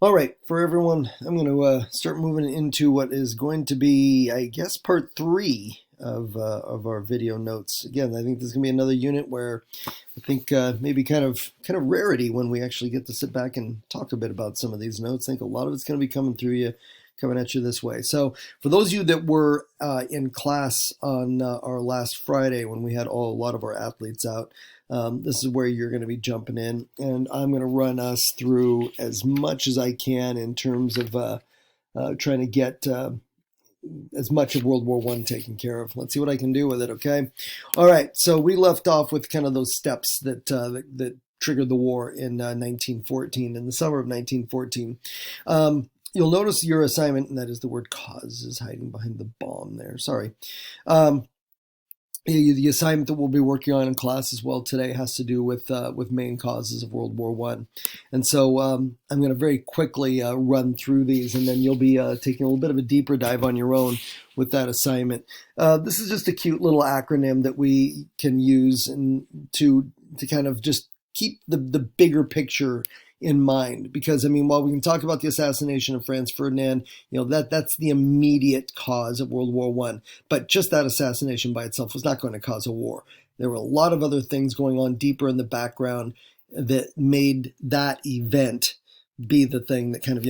All right, for everyone, I'm going to start moving into what is going to be, I guess, part three of our video notes. Again, I think this is going to be another unit where I think maybe kind of rarity when we actually get to sit back and talk a bit about some of these notes. I think a lot of it's going to be coming at you this way. So, for those of you that were in class on our last Friday when we had a lot of our athletes out. This is where you're going to be jumping in, and I'm going to run us through as much as I can in terms of trying to get as much of World War I taken care of. Let's see what I can do with it, okay? All right, so we left off with kind of those steps that triggered the war in 1914, in the summer of 1914. You'll notice your assignment, and that is the word cause is hiding behind the bomb there. Sorry. The assignment that we'll be working on in class as well today has to do with main causes of World War I. And so I'm going to very quickly run through these, and then you'll be taking a little bit of a deeper dive on your own with that assignment. This is just a cute little acronym that we can use to kind of just keep the bigger picture in mind, because I mean, while we can talk about the assassination of Franz Ferdinand, that's the immediate cause of World War I, but just that assassination by itself was not going to cause a war. There were a lot of other things going on deeper in the background that made that event be the thing that kind of,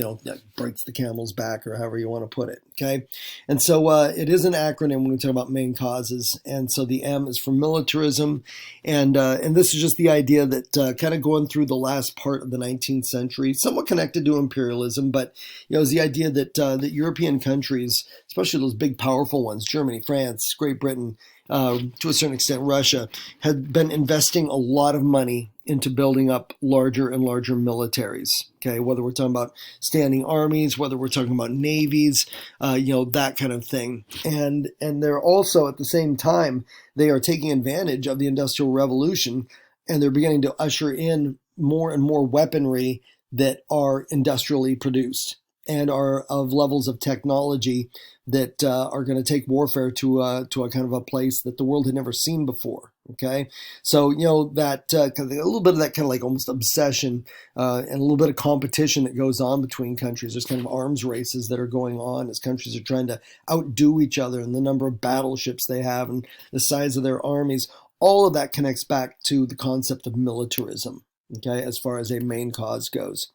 breaks the camel's back, or however you want to put it, okay? And so it is an acronym when we talk about main causes, and so the M is for militarism, and this is just the idea that kind of going through the last part of the 19th century, somewhat connected to imperialism, but, is the idea that European countries, especially those big powerful ones, Germany, France, Great Britain, to a certain extent Russia, had been investing a lot of money into building up larger and larger militaries, okay? Whether we're talking about standing armies, whether we're talking about navies, that kind of thing. And they're also, at the same time, they are taking advantage of the Industrial Revolution, and they're beginning to usher in more and more weaponry that are industrially produced and are of levels of technology that are going to take warfare to a kind of a place that the world had never seen before. Okay, so that kind of, a little bit of that kind of like almost obsession and a little bit of competition that goes on between countries. There's kind of arms races that are going on as countries are trying to outdo each other, and the number of battleships they have and the size of their armies. All of that connects back to the concept of militarism. Okay, as far as a main cause goes.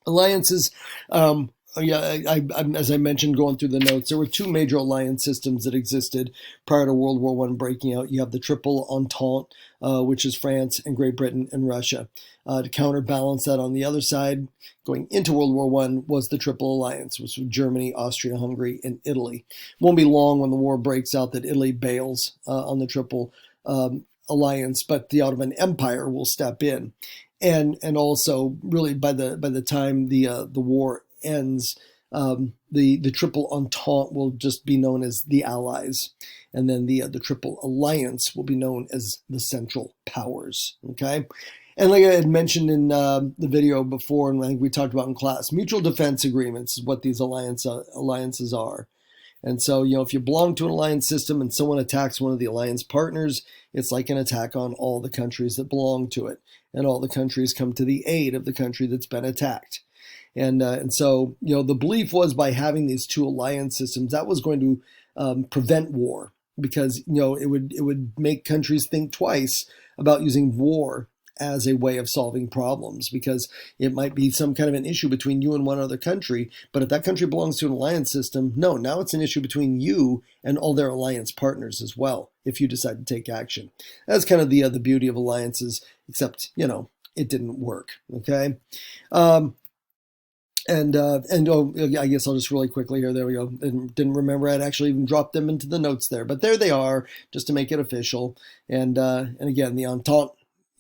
Alliances, as I mentioned, going through the notes, there were two major alliance systems that existed prior to World War I breaking out. You have the Triple Entente, which is France and Great Britain and Russia. To counterbalance that on the other side, going into World War I, was the Triple Alliance, which was Germany, Austria, Hungary, and Italy. It won't be long when the war breaks out that Italy bails on the Triple Alliance, but the Ottoman Empire will step in. And also, really, by the time the war ends, the Triple Entente will just be known as the Allies, and then the Triple Alliance will be known as the Central Powers. Okay, and like I had mentioned in the video before, and I think we talked about in class, mutual defense agreements is what these alliances are. And so, if you belong to an alliance system and someone attacks one of the alliance partners, it's like an attack on all the countries that belong to it. And all the countries come to the aid of the country that's been attacked. And so, the belief was by having these two alliance systems, that was going to prevent war, because, it would make countries think twice about using war as a way of solving problems, because it might be some kind of an issue between you and one other country, but if that country belongs to an alliance system, no, now it's an issue between you and all their alliance partners as well, if you decide to take action. That's kind of the beauty of alliances, except, it didn't work, okay? I guess I'll just really quickly here. There we go. Didn't remember I'd actually even dropped them into the notes there, but there they are, just to make it official. And again, the Entente.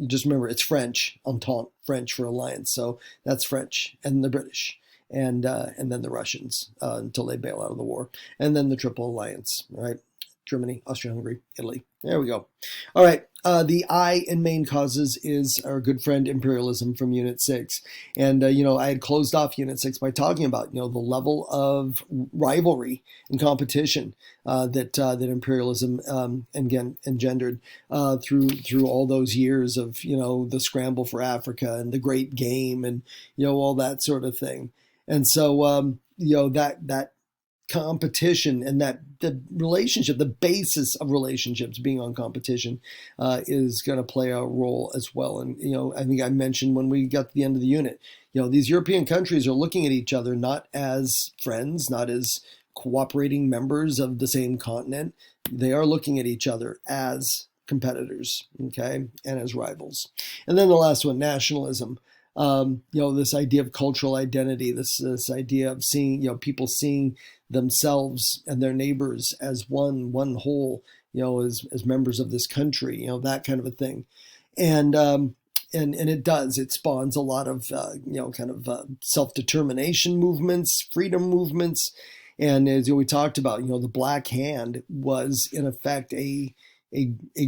Just remember, it's French, Entente, French for alliance. So that's French, and the British, and then the Russians until they bail out of the war, and then the Triple Alliance. Right. Germany, Austria-Hungary, Italy. There we go. All right. The I in main causes is our good friend imperialism from Unit 6. And, I had closed off Unit 6 by talking about, the level of rivalry and competition that imperialism again engendered through all those years of, the scramble for Africa and the Great Game and, all that sort of thing. And so, that competition and that the relationship, the basis of relationships being on competition is going to play a role as well. And, I think I mentioned when we got to the end of the unit, these European countries are looking at each other not as friends, not as cooperating members of the same continent. They are looking at each other as competitors, okay, and as rivals. And then the last one, nationalism. This idea of cultural identity, this idea of seeing, people seeing themselves and their neighbors as one whole, as members of this country, that kind of a thing. And it does. It spawns a lot of, self-determination movements, freedom movements. And as we talked about, the Black Hand was in effect a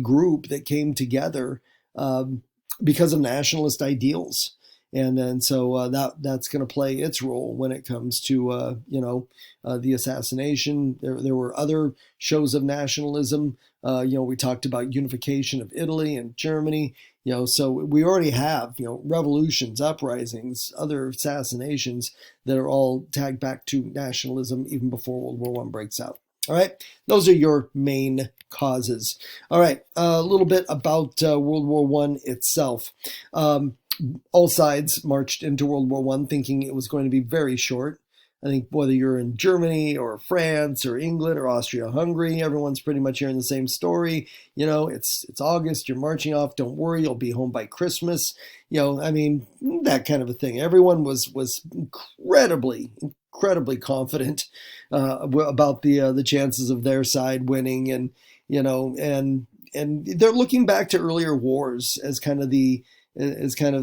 group that came together because of nationalist ideals. And so that's going to play its role when it comes to the assassination. There were other shows of nationalism. We talked about unification of Italy and Germany. So we already have revolutions, uprisings, other assassinations that are all tagged back to nationalism even before World War I breaks out. All right, those are your main causes. All right, a little bit about World War I itself. All sides marched into World War I thinking it was going to be very short. I think whether you're in Germany or France or England or Austria-Hungary, everyone's pretty much hearing the same story. It's August, you're marching off, don't worry, you'll be home by Christmas. That kind of a thing. Everyone was incredibly confident about the chances of their side winning, and they're looking back to earlier wars as kind of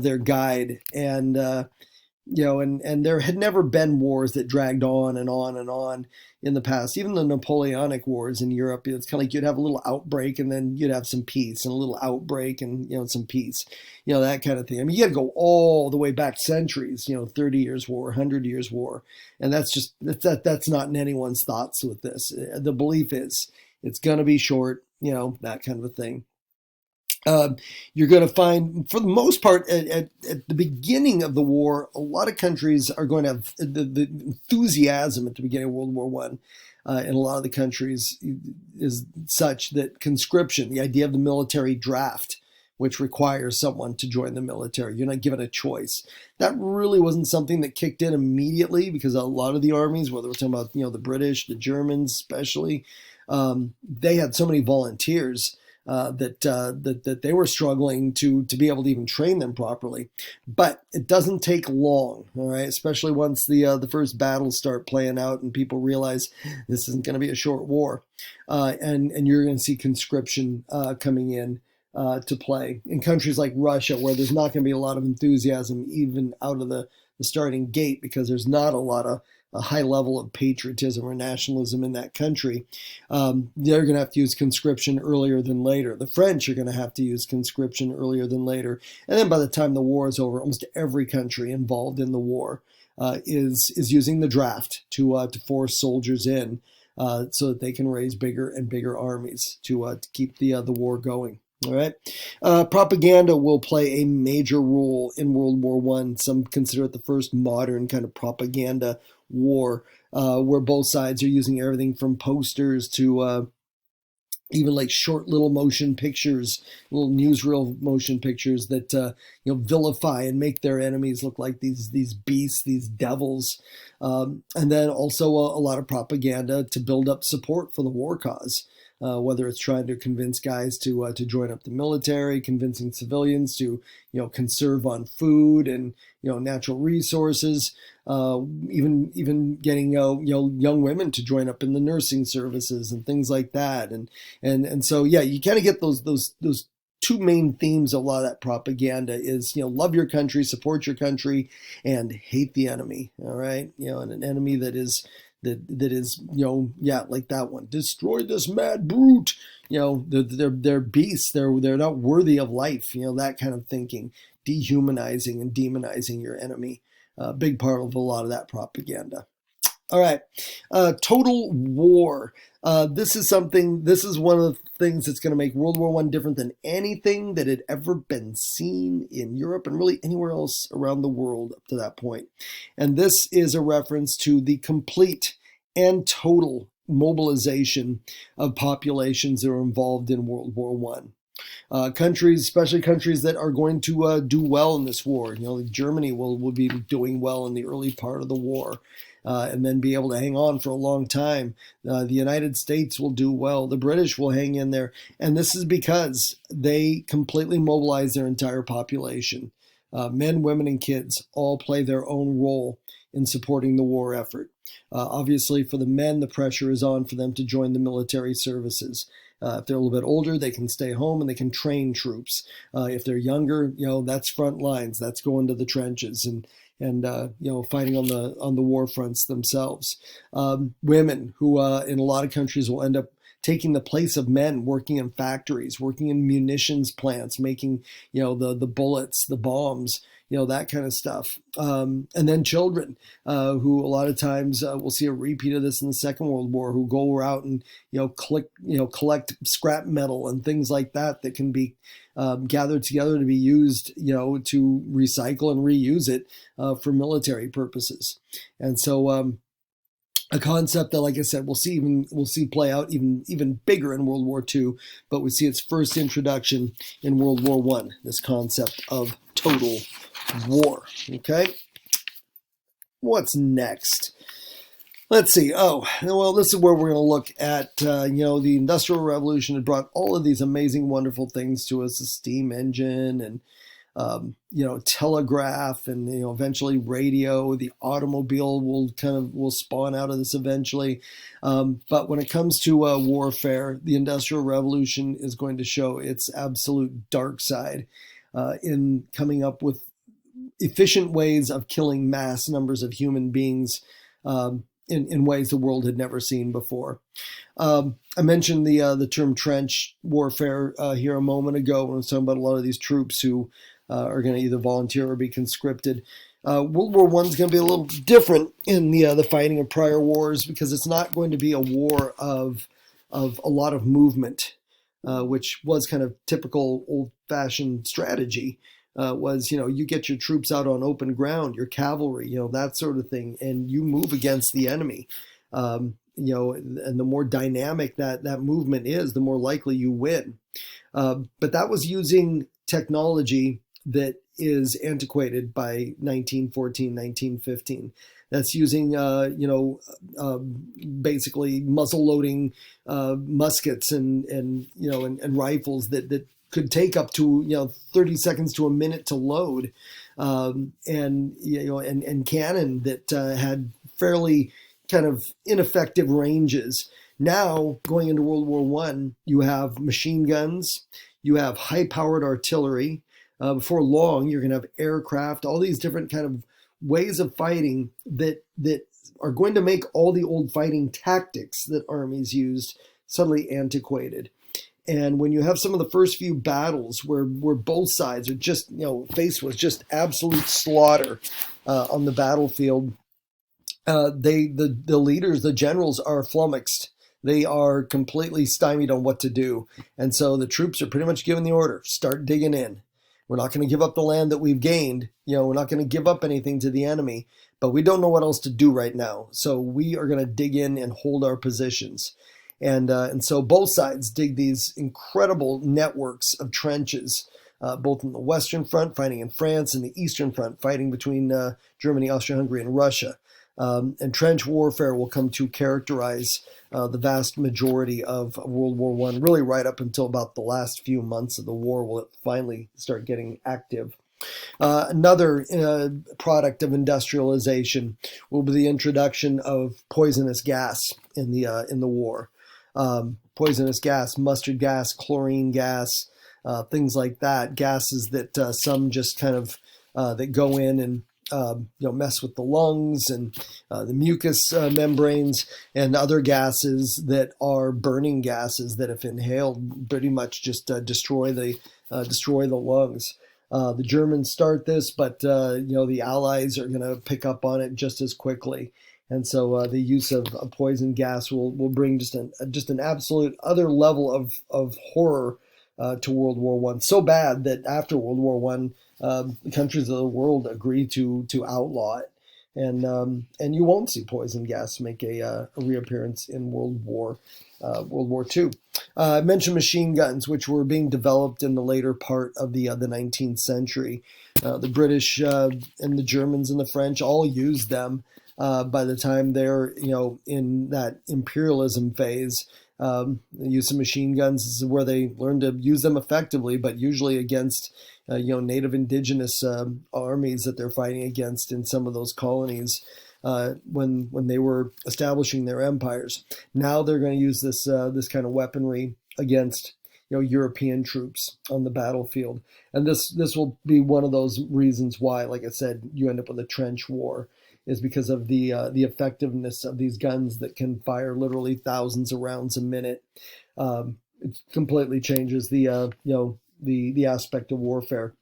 their guide, and there had never been wars that dragged on and on and on in the past. Even the Napoleonic Wars in Europe, it's kind of like you'd have a little outbreak and then you'd have some peace, and a little outbreak and some peace, that kind of thing. You got to go all the way back centuries, 30 years war, 100 years war, and that's not in anyone's thoughts with this. The belief is it's going to be short, that kind of a thing. You're going to find, for the most part, at the beginning of the war, a lot of countries are going to have the enthusiasm at the beginning of World War I. In a lot of the countries is such that conscription, the idea of the military draft, which requires someone to join the military, you're not given a choice. That really wasn't something that kicked in immediately, because a lot of the armies, whether we're talking about the British, the Germans especially, they had so many volunteers that they were struggling to be able to even train them properly. But it doesn't take long, all right? Especially once the first battles start playing out and people realize this isn't going to be a short war, and you're going to see conscription coming in to play in countries like Russia, where there's not going to be a lot of enthusiasm even out of the starting gate, because there's not a lot of a high level of patriotism or nationalism in that country. They're going to have to use conscription earlier than later. The French are going to have to use conscription earlier than later. And then by the time the war is over, almost every country involved in the war is using the draft to force soldiers in so that they can raise bigger and bigger armies to keep the war going. All right. Propaganda will play a major role in World War I. Some consider it the first modern kind of propaganda war, where both sides are using everything from posters to even like short little motion pictures, little newsreel motion pictures that vilify and make their enemies look like these beasts, these devils, and then also a lot of propaganda to build up support for the war cause. Whether it's trying to convince guys to join up the military, convincing civilians to conserve on food and natural resources, even getting young women to join up in the nursing services and things like that, and so you kind of get those two main themes of a lot of that propaganda is love your country, support your country, and hate the enemy. All right, and an enemy that is that is, yeah, like that one. Destroy this mad brute. They're beasts. They're not worthy of life. That kind of thinking, dehumanizing and demonizing your enemy. Big part of a lot of that propaganda. All right, total war. This is one of the things that's going to make World War One different than anything that had ever been seen in Europe and really anywhere else around the world up to that point. And this is a reference to the complete and total mobilization of populations that are involved in World War One. Countries, especially countries that are going to do well in this war. Germany will be doing well in the early part of the war. And then be able to hang on for a long time. The United States will do well. The British will hang in there. And this is because they completely mobilize their entire population. Men, women, and kids all play their own role in supporting the war effort. Obviously, for the men, the pressure is on for them to join the military services. If they're a little bit older, they can stay home and they can train troops. If they're younger, that's front lines. That's going to the trenches and fighting on the war fronts themselves. Women who in a lot of countries will end up taking the place of men, working in factories, working in munitions plants, making the bullets, the bombs, that kind of stuff. And then children who a lot of times we'll see a repeat of this in the Second World War, who go out and collect scrap metal and things like that can be gathered together to be used, to recycle and reuse it for military purposes. And so a concept that, like I said, we'll see play out even bigger in World War II, but we see its first introduction in World War I, this concept of total war. Okay, what's next? Let's see. Oh, well, this is where we're going to look at, the Industrial Revolution had brought all of these amazing, wonderful things to us, the steam engine and, telegraph and, eventually radio. The automobile will spawn out of this eventually. But when it comes to warfare, the Industrial Revolution is going to show its absolute dark side in coming up with efficient ways of killing mass numbers of human beings in ways the world had never seen before. I mentioned the term trench warfare here a moment ago when I was talking about a lot of these troops who are going to either volunteer or be conscripted. World War I is going to be a little different in the fighting of prior wars because it's not going to be a war of a lot of movement, which was kind of typical old-fashioned strategy. You get your troops out on open ground, your cavalry, that sort of thing, and you move against the enemy. And the more dynamic that movement is, the more likely you win. But that was using technology that is antiquated by 1914, 1915. That's using, basically muzzle-loading muskets and rifles that could take up to 30 seconds to a minute to load, and cannon that had fairly kind of ineffective ranges. Now, going into World War I, you have machine guns, you have high-powered artillery. Before long, you're going to have aircraft, all these different kind of ways of fighting that are going to make all the old fighting tactics that armies used suddenly antiquated. And when you have some of the first few battles where both sides are just, faced with just absolute slaughter on the battlefield, the leaders, the generals, are flummoxed. They are completely stymied on what to do. And so the troops are pretty much given the order, start digging in. We're not going to give up the land that we've gained. We're not going to give up anything to the enemy, but we don't know what else to do right now. So we are going to dig in and hold our positions. And so both sides dig these incredible networks of trenches, both on the Western Front, fighting in France, and the Eastern Front, fighting between Germany, Austria-Hungary, and Russia. And trench warfare will come to characterize the vast majority of World War I, really right up until about the last few months of the war will it finally start getting active. Another product of industrialization will be the introduction of poisonous gas in the war. Poisonous gas, mustard gas, chlorine gas, things like that. Gases that some just kind of that go in and mess with the lungs and the mucous membranes and other gases that are burning gases that, if inhaled, pretty much just destroy the lungs. The Germans start this, but the Allies are going to pick up on it just as quickly. And so the use of poison gas will bring just an absolute other level of horror to World War One. So bad that after World War One, the countries of the world agree to outlaw it, and you won't see poison gas make a reappearance in World War Two. I mentioned machine guns, which were being developed in the later part of the 19th century. The British and the Germans and the French all used them. By the time they're in that imperialism phase, the use of machine guns is where they learn to use them effectively, but usually against native indigenous armies that they're fighting against in some of those colonies when they were establishing their empires. Now they're going to use this kind of weaponry against European troops on the battlefield, and this will be one of those reasons why, like I said, you end up with a trench war, is because of the effectiveness of these guns that can fire literally thousands of rounds a minute. It completely changes the aspect of warfare.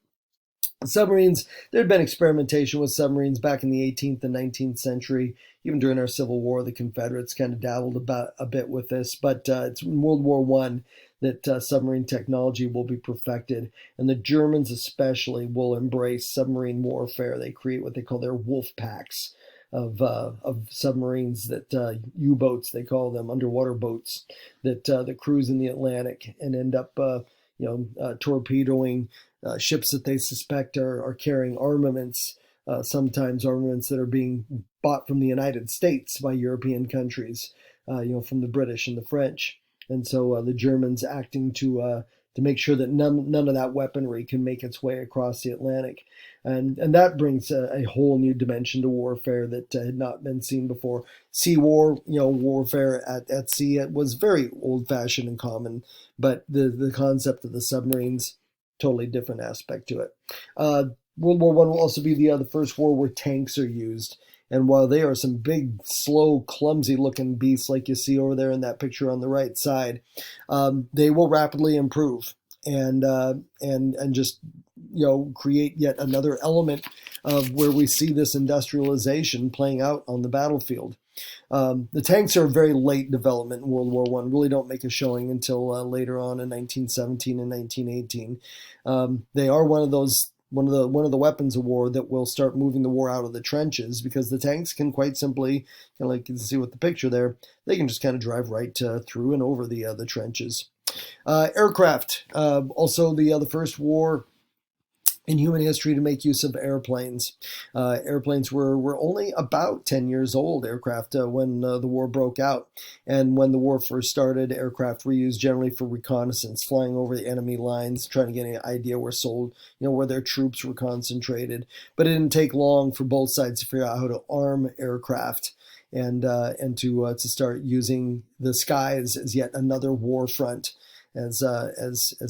Submarines, there had been experimentation with submarines back in the 18th and 19th century. Even during our Civil War, the Confederates kind of dabbled about a bit with this, but it's in World War One that submarine technology will be perfected, and the Germans especially will embrace submarine warfare. They create what they call their wolf packs of submarines, that U-boats, they call them, underwater boats that cruise in the Atlantic and end up torpedoing ships that they suspect are carrying armaments, sometimes armaments that are being bought from the United States by European countries, from the British and the French. And so the Germans acting to make sure that none of that weaponry can make its way across the Atlantic. And that brings a whole new dimension to warfare that had not been seen before. Sea war, warfare at sea, it was very old-fashioned and common, but the concept of the submarines, totally different aspect to it. World War One will also be the first war where tanks are used. And while they are some big, slow, clumsy-looking beasts like you see over there in that picture on the right side, they will rapidly improve and just create yet another element of where we see this industrialization playing out on the battlefield. The tanks are a very late development in World War One. Really don't make a showing until later on in 1917 and 1918. They are one of the weapons of war that will start moving the war out of the trenches, because the tanks can quite simply, kind of like you can see with the picture there, they can just kind of drive right through and over the trenches. Aircraft, also the first war in human history to make use of airplanes. Airplanes were only about 10 years old, aircraft, when the war broke out. And when the war first started, aircraft were used generally for reconnaissance, flying over the enemy lines, trying to get an idea where their troops were concentrated. But it didn't take long for both sides to figure out how to arm aircraft and to start using the skies as yet another war front, as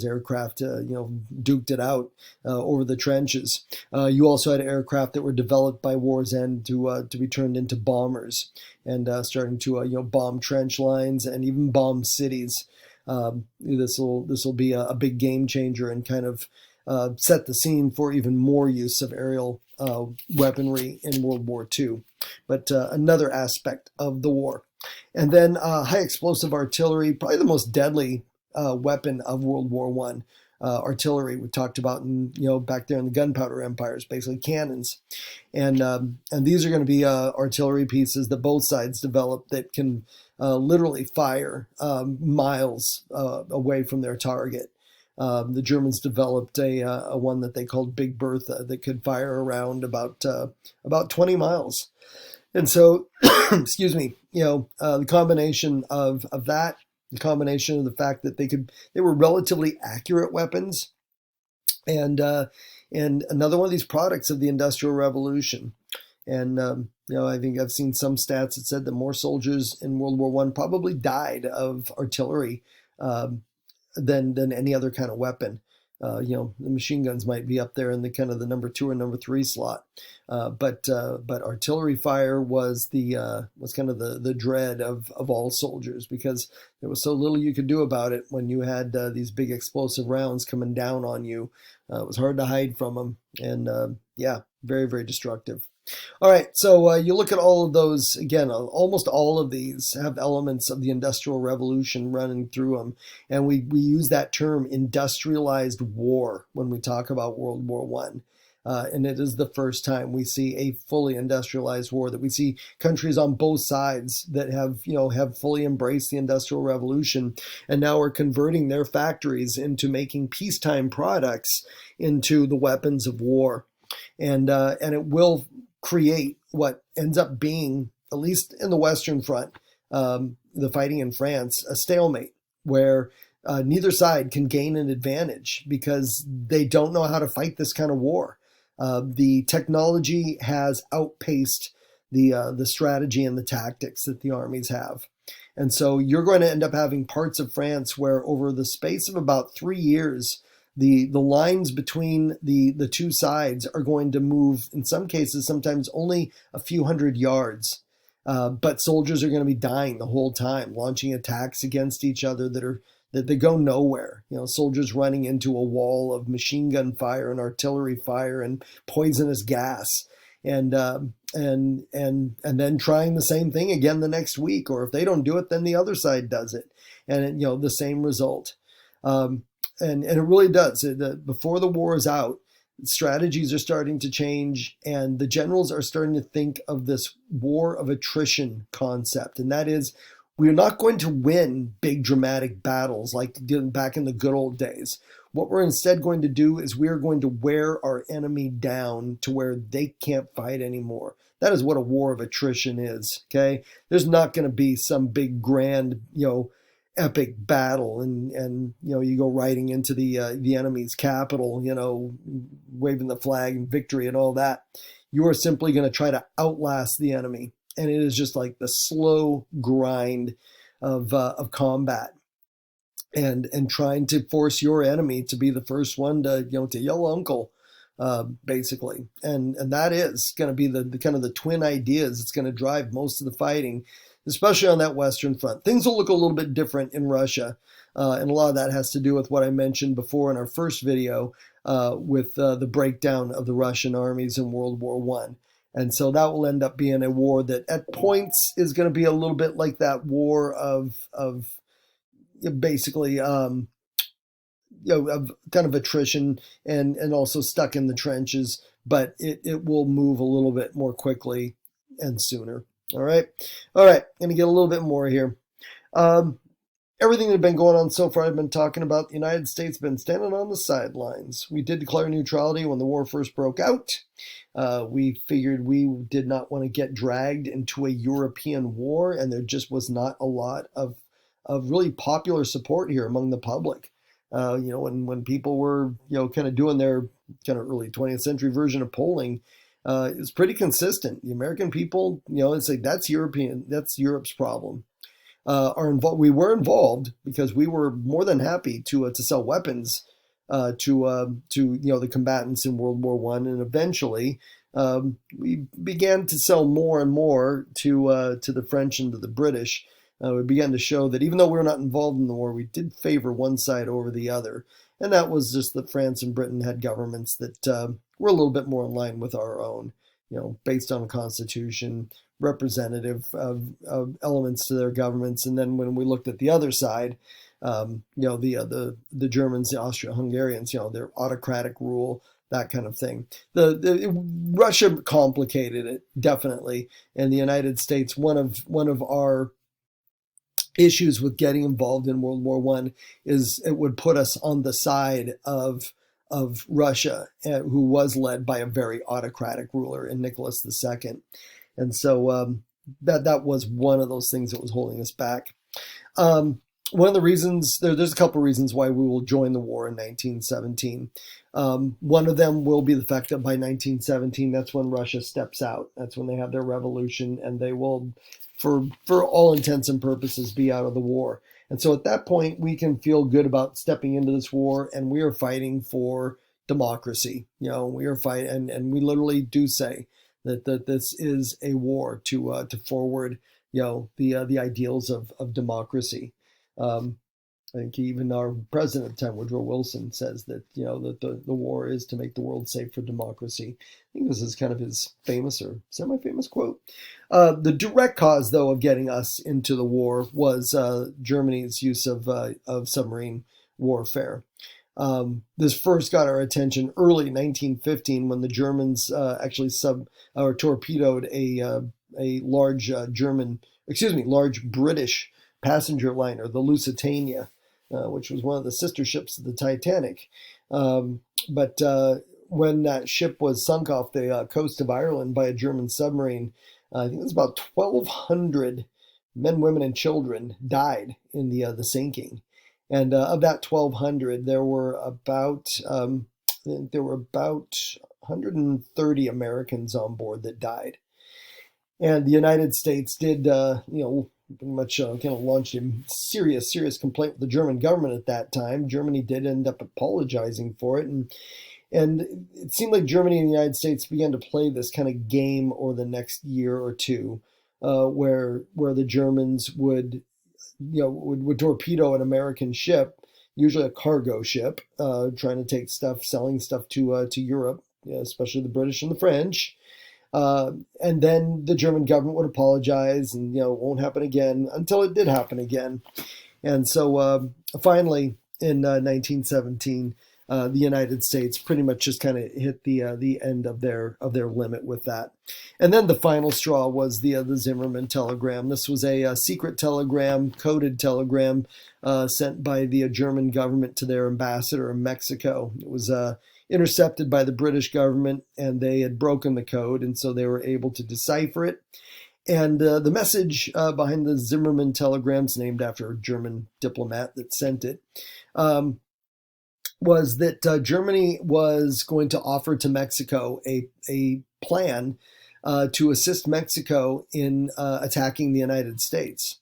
aircraft duked it out over the trenches. You also had aircraft that were developed by war's end to be turned into bombers, and starting to bomb trench lines and even bomb cities. This will be a big game changer and kind of set the scene for even more use of aerial weaponry in World War II. But another aspect of the war. And then high explosive artillery, probably the most deadly weapon of World War One. Artillery, we talked about back there in the gunpowder empires, basically cannons, and these are going to be artillery pieces that both sides develop that can literally fire miles away from their target. The Germans developed a one that they called Big Bertha that could fire around about 20 miles, and so excuse me, the combination of that. The combination of the fact that they were relatively accurate weapons, and another one of these products of the Industrial Revolution. And I think I've seen some stats that said that more soldiers in World War One probably died of artillery than any other kind of weapon. The machine guns might be up there in the kind of the number 2 or number 3 slot, but artillery fire was kind of the dread of all soldiers, because there was so little you could do about it when you had these big explosive rounds coming down on you. It was hard to hide from them, and very, very destructive. All right, so you look at all of those, again, almost all of these have elements of the Industrial Revolution running through them. And we use that term industrialized war when we talk about World War One. And it is the first time we see a fully industrialized war, that we see countries on both sides that have fully embraced the Industrial Revolution, and now are converting their factories into making peacetime products into the weapons of war. And it will create what ends up being, at least in the Western Front, the fighting in France, a stalemate where neither side can gain an advantage because they don't know how to fight this kind of war. The technology has outpaced the strategy and the tactics that the armies have. And so you're going to end up having parts of France where, over the space of about 3 years, the lines between the two sides are going to move, in some cases, sometimes only a few hundred yards. But soldiers are going to be dying the whole time, launching attacks against each other that they go nowhere. Soldiers running into a wall of machine gun fire and artillery fire and poisonous gas, and then trying the same thing again the next week, or if they don't do it, then the other side does it, and the same result. And it really does. Before the war is out, strategies are starting to change, and the generals are starting to think of this war of attrition concept. And that is, we're not going to win big dramatic battles like back in the good old days. What we're instead going to do is we're going to wear our enemy down to where they can't fight anymore. That is what a war of attrition is, okay? There's not going to be some big grand, epic battle, and you go riding into the enemy's capital, waving the flag and victory and all that. You are simply going to try to outlast the enemy, and it is just like the slow grind of combat, and trying to force your enemy to be the first one to yell uncle, basically, and that is going to be the kind of the twin ideas that's going to drive most of the fighting, especially on that Western Front. Things will look a little bit different in Russia, and a lot of that has to do with what I mentioned before in our first video, with the breakdown of the Russian armies in World War One. And so that will end up being a war that at points is going to be a little bit like that war of basically of kind of attrition and also stuck in the trenches, but it will move a little bit more quickly and sooner. All right. Going to get a little bit more here. Everything that had been going on so far, I've been talking about the United States been standing on the sidelines. We did declare neutrality when the war first broke out. We figured we did not want to get dragged into a European war, and there just was not a lot of really popular support here among the public. When people were, kind of doing their kind of early 20th century version of polling, it's pretty consistent. The American people, it's like that's Europe's problem. We were involved because we were more than happy to sell weapons to the combatants in World War One, and eventually we began to sell more and more to the French and to the British. We began to show that even though we were not involved in the war, we did favor one side over the other. And that was just that France and Britain had governments that were a little bit more in line with our own, based on a constitution, representative of elements to their governments. And then when we looked at the other side, the Germans, the Austro-Hungarians, their autocratic rule, that kind of thing. Russia complicated it, definitely. And the United States, one of our issues with getting involved in World War One is it would put us on the side of Russia, who was led by a very autocratic ruler in Nicholas II. And so that was one of those things that was holding us back. One of the reasons, there's a couple of reasons why we will join the war in 1917. One of them will be the fact that by 1917, that's when Russia steps out. That's when they have their revolution, and they will, for all intents and purposes, be out of the war. And so at that point, we can feel good about stepping into this war, and we are fighting for democracy. We are fighting, and we literally do say that this is a war to forward, the ideals of democracy. Um, I think even our president at the time, Woodrow Wilson, says that that the war is to make the world safe for democracy. I think this is kind of his famous or semi-famous quote. The direct cause, though, of getting us into the war was Germany's use of submarine warfare. This first got our attention early 1915 when the Germans actually torpedoed a large large British passenger liner, the Lusitania, which was one of the sister ships of the Titanic. But when that ship was sunk off the coast of Ireland by a German submarine, I think it was about 1,200 men, women, and children died in the sinking. And of that 1,200, there were about 130 Americans on board that died. And the United States did, pretty much kind of launched a serious complaint with the German government at that time. Germany did end up apologizing for it, and it seemed like Germany and the United States began to play this kind of game over the next year or two, where the Germans would torpedo an American ship, usually a cargo ship, trying to take stuff, selling stuff to Europe, especially the British and the French. And then the German government would apologize, and it won't happen again, until it did happen again. And so finally, in 1917, the United States pretty much just kind of hit the end of their limit with that. And then the final straw was the Zimmermann telegram. This was a secret telegram, coded telegram, sent by the German government to their ambassador in Mexico. It was intercepted by the British government, and they had broken the code, and so they were able to decipher it. And the message behind the Zimmermann telegrams, named after a German diplomat that sent it, was that Germany was going to offer to Mexico a plan to assist Mexico in attacking the United States.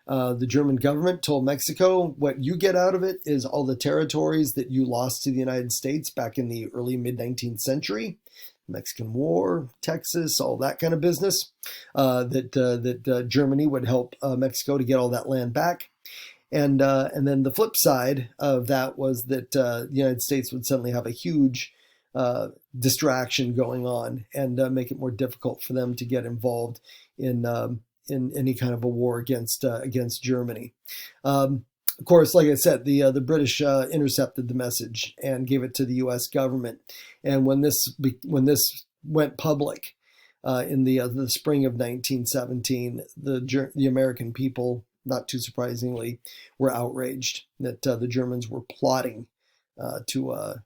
The German government told Mexico, what you get out of it is all the territories that you lost to the United States back in the early mid-19th century, Mexican War, Texas, all that kind of business, that Germany would help Mexico to get all that land back. And then the flip side of that was that the United States would suddenly have a huge distraction going on, and make it more difficult for them to get involved in any kind of a war against Germany. Of course, like I said, the British intercepted the message and gave it to the U.S. government. And when this went public in the spring of 1917, the American people, not too surprisingly, were outraged that the Germans were plotting to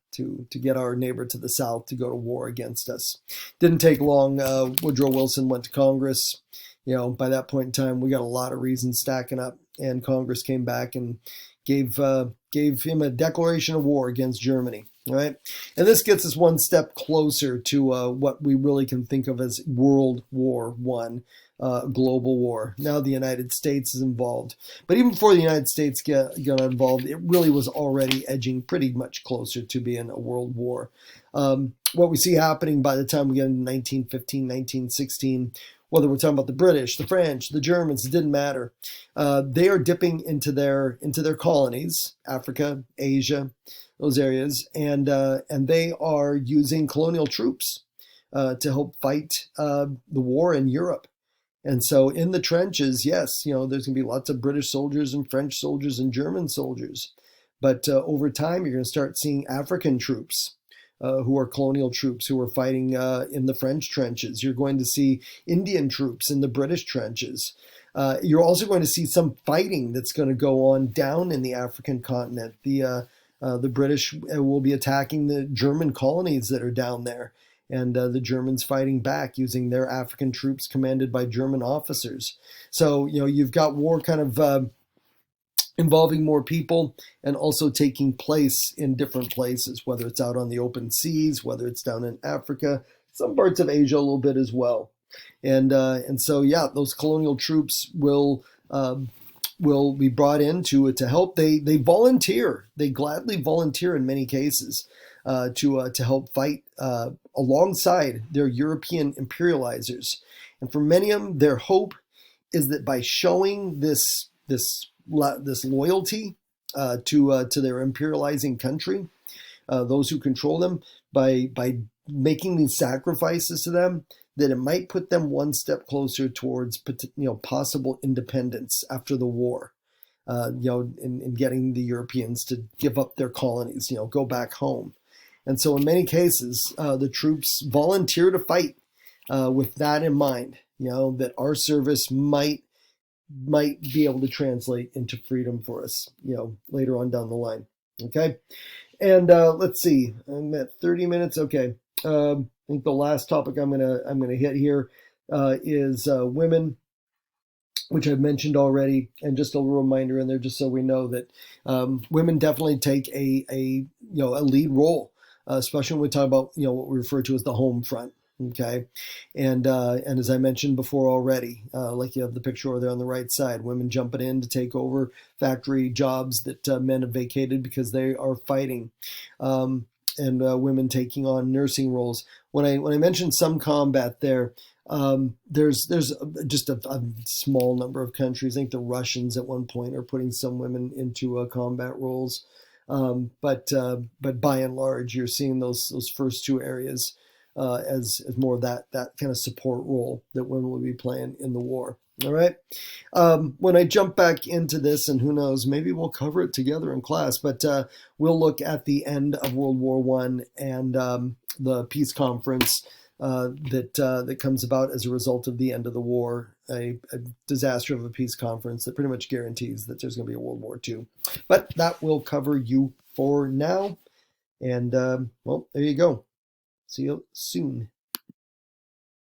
get our neighbor to the south to go to war against us. Didn't take long. Woodrow Wilson went to Congress. By that point in time, we got a lot of reasons stacking up, and Congress came back and gave him a declaration of war against Germany. All right, and this gets us one step closer to what we really can think of as World War I, global war. Now the United States is involved, but even before the United States got involved, it really was already edging pretty much closer to being a world war. What we see happening by the time we get into 1915, 1916. Whether we're talking about the British, the French, the Germans, it didn't matter. They are dipping into their colonies, Africa, Asia, those areas, and they are using colonial troops to help fight the war in Europe. And so in the trenches, yes, there's going to be lots of British soldiers and French soldiers and German soldiers. But over time, you're going to start seeing African troops who are colonial troops who are fighting in the French trenches. You're going to see Indian troops in the British trenches. You're also going to see some fighting that's going to go on down in the African continent. The British will be attacking the German colonies that are down there, and the Germans fighting back using their African troops commanded by German officers. So, you've got war kind of involving more people and also taking place in different places, whether it's out on the open seas, whether it's down in Africa, some parts of Asia a little bit as well. And so, yeah, those colonial troops will will be brought in to help. They volunteer. They gladly volunteer in many cases to help fight alongside their European imperializers. And for many of them, their hope is that by showing this loyalty to their imperializing country, those who control them, by making these sacrifices to them, that it might put them one step closer towards possible independence after the war. In getting the Europeans to give up their colonies, go back home. And so in many cases, the troops volunteer to fight with that in mind, that our service might be able to translate into freedom for us, later on down the line. Okay. And let's see, I'm at 30 minutes. Okay. I think the last topic I'm gonna hit here is women, which I've mentioned already, and just a little reminder in there, just so we know that women definitely take a lead role, especially when we talk about what we refer to as the home front. Okay, and as I mentioned before already, like you have the picture over there on the right side, women jumping in to take over factory jobs that men have vacated because they are fighting, and women taking on nursing roles. When I mentioned some combat there, there's just a small number of countries. I think the Russians at one point are putting some women into combat roles, but by and large, you're seeing those first two areas as more of that kind of support role that women will be playing in the war. All right. When I jump back into this, and who knows, maybe we'll cover it together in class, but we'll look at the end of World War I and the peace conference that comes about as a result of the end of the war, a disaster of a peace conference that pretty much guarantees that there's going to be a World War II. But that will cover you for now. And, well, there you go. See you soon.